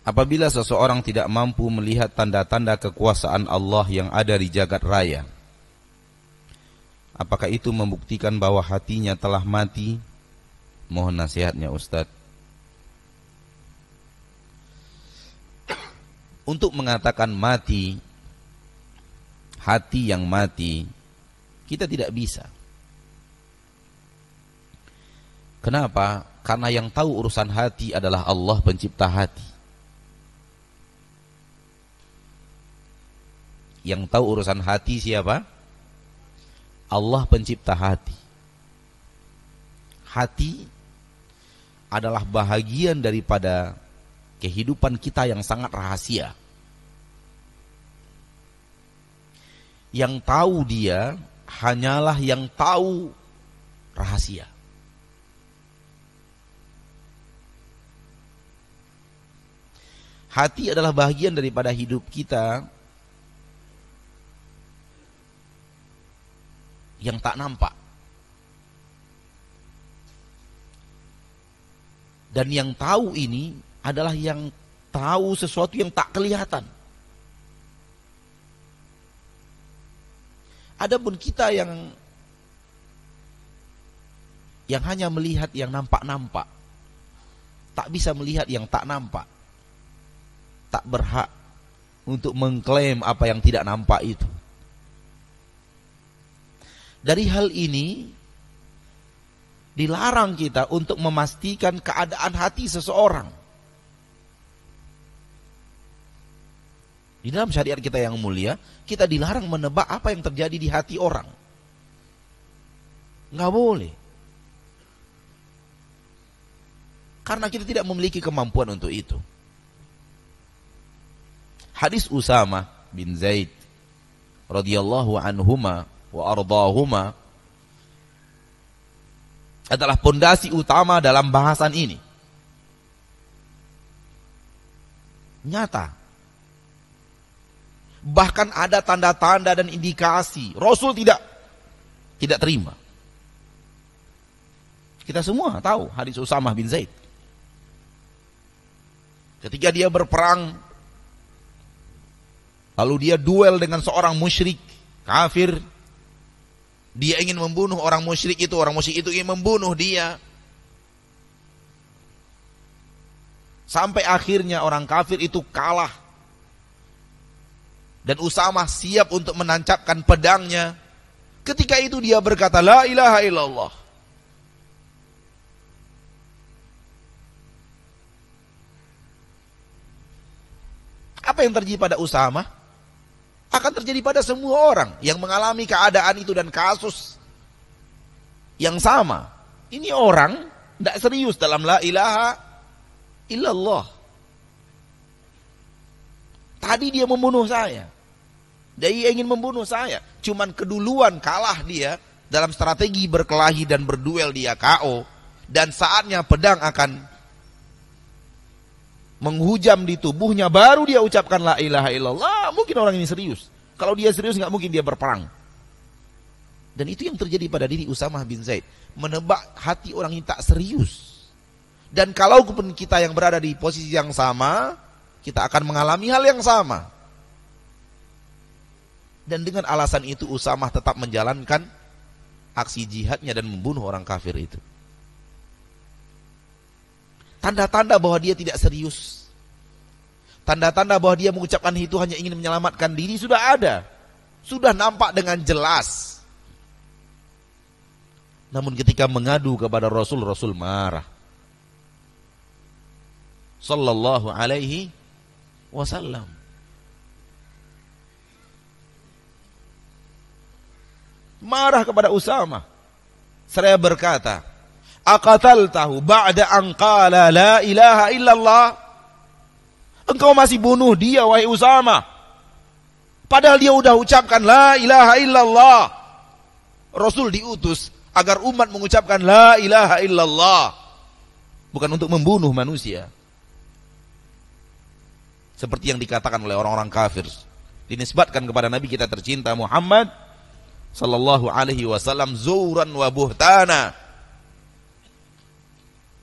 Apabila seseorang tidak mampu melihat tanda-tanda kekuasaan Allah yang ada di jagat raya, apakah itu membuktikan bahwa hatinya telah mati? Mohon nasihatnya Ustadz. Untuk mengatakan mati, hati yang mati, kita tidak bisa. Kenapa? Karena yang tahu urusan hati adalah Allah pencipta hati. Yang tahu urusan hati siapa? Allah pencipta hati. Hati adalah bahagian daripada kehidupan kita yang sangat rahasia. Yang tahu dia hanyalah yang tahu rahasia. Hati adalah bahagian daripada hidup kita yang tak nampak. Dan yang tahu ini adalah yang tahu sesuatu yang tak kelihatan. Adapun kita yang hanya melihat yang nampak-nampak, tak bisa melihat yang tak nampak, tak berhak untuk mengklaim apa yang tidak nampak itu. Dari hal ini dilarang kita untuk memastikan keadaan hati seseorang. Di dalam syariat kita yang mulia, kita dilarang menebak apa yang terjadi di hati orang. Nggak boleh. Karena kita tidak memiliki kemampuan untuk itu. Hadis Usamah bin Zaid radhiyallahu anhuma wa ardahuma adalah pondasi utama dalam bahasan ini. Nyata. Bahkan ada tanda-tanda dan indikasi Rasul tidak terima. Kita semua tahu hadis Usamah bin Zaid. Ketika dia berperang, lalu dia duel dengan seorang musyrik kafir. Dia ingin membunuh orang musyrik itu ingin membunuh dia. Sampai akhirnya orang kafir itu kalah. Dan Usamah siap untuk menancapkan pedangnya. Ketika itu dia berkata, la ilaha illallah. Apa yang terjadi pada Usamah? Akan terjadi pada semua orang yang mengalami keadaan itu dan kasus yang sama. Ini orang tidak serius dalam la ilaha illallah. Tadi dia membunuh saya. Dia ingin membunuh saya. Cuman keduluan kalah dia dalam strategi berkelahi dan berduel, dia KO. Dan saatnya pedang akan menghujam di tubuhnya, baru dia ucapkan la ilaha illallah. Mungkin orang ini serius. Kalau dia serius nggak mungkin dia berperang. Dan itu yang terjadi pada diri Usamah bin Zaid. Menebak hati orang ini tak serius. Dan kalau pun kita yang berada di posisi yang sama, kita akan mengalami hal yang sama. Dan dengan alasan itu Usamah tetap menjalankan aksi jihadnya dan membunuh orang kafir itu. Tanda-tanda bahwa dia tidak serius. Tanda-tanda bahwa dia mengucapkan itu hanya ingin menyelamatkan diri sudah ada. Sudah nampak dengan jelas. Namun ketika mengadu kepada Rasul, Rasul marah. Sallallahu alaihi wasallam. Marah kepada Usamah. Seraya berkata, aqataltahu ba'da an qala la ilaha illallah. Engkau masih bunuh dia wahai Usamah, padahal dia sudah ucapkan la ilaha illallah. Rasul diutus agar umat mengucapkan la ilaha illallah, bukan untuk membunuh manusia. Seperti yang dikatakan oleh orang-orang kafir, dinisbatkan kepada Nabi kita tercinta Muhammad sallallahu alaihi wasallam, zuran wa buhtana,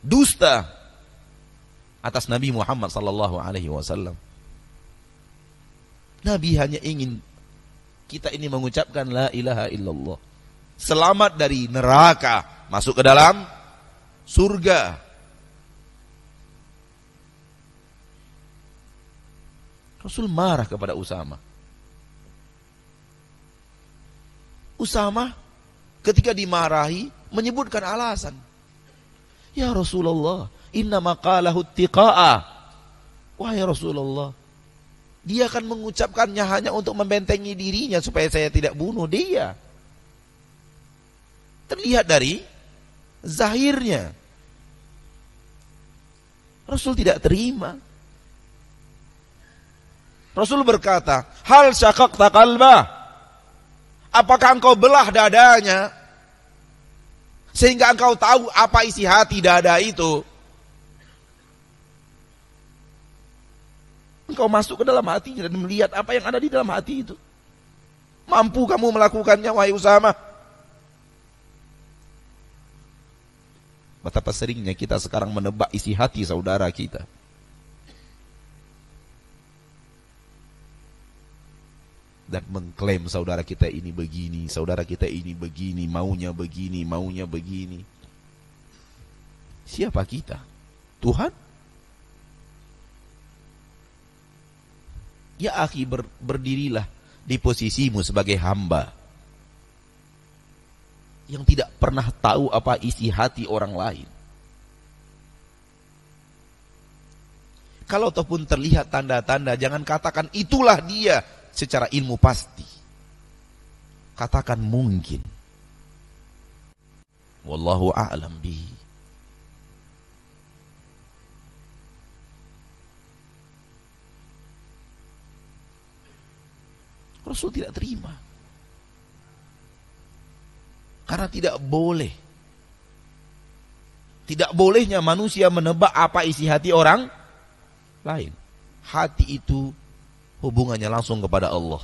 dusta atas Nabi Muhammad sallallahu alaihi wasallam. Nabi hanya ingin kita ini mengucapkan la ilaha illallah. Selamat dari neraka, masuk ke dalam surga. Rasul marah kepada Usama. Usama ketika dimarahi menyebutkan alasan. Ya Rasulullah, inna maqalahu tiqa'a. Wahai Rasulullah, dia akan mengucapkannya hanya untuk membentengi dirinya supaya saya tidak bunuh dia. Terlihat dari zahirnya. Rasul tidak terima. Rasul berkata, hal syaqaqta qalbah? Apakah engkau belah dadanya sehingga engkau tahu apa isi hati dada itu? Engkau masuk ke dalam hatinya dan melihat apa yang ada di dalam hati itu. Mampu kamu melakukannya, wahai Usama? Betapa seringnya kita sekarang menebak isi hati saudara kita. Dan mengklaim saudara kita ini begini, saudara kita ini begini, maunya begini, maunya begini. Siapa kita? Tuhan? Ya akhi, berdirilah di posisimu sebagai hamba yang tidak pernah tahu apa isi hati orang lain. Kalau ataupun terlihat tanda-tanda, jangan katakan itulah dia secara ilmu pasti. Katakan mungkin. Wallahu a'lam bihi. Rasul tidak terima. Karena tidak boleh. Tidak bolehnya manusia menebak apa isi hati orang lain. Hati itu hubungannya langsung kepada Allah.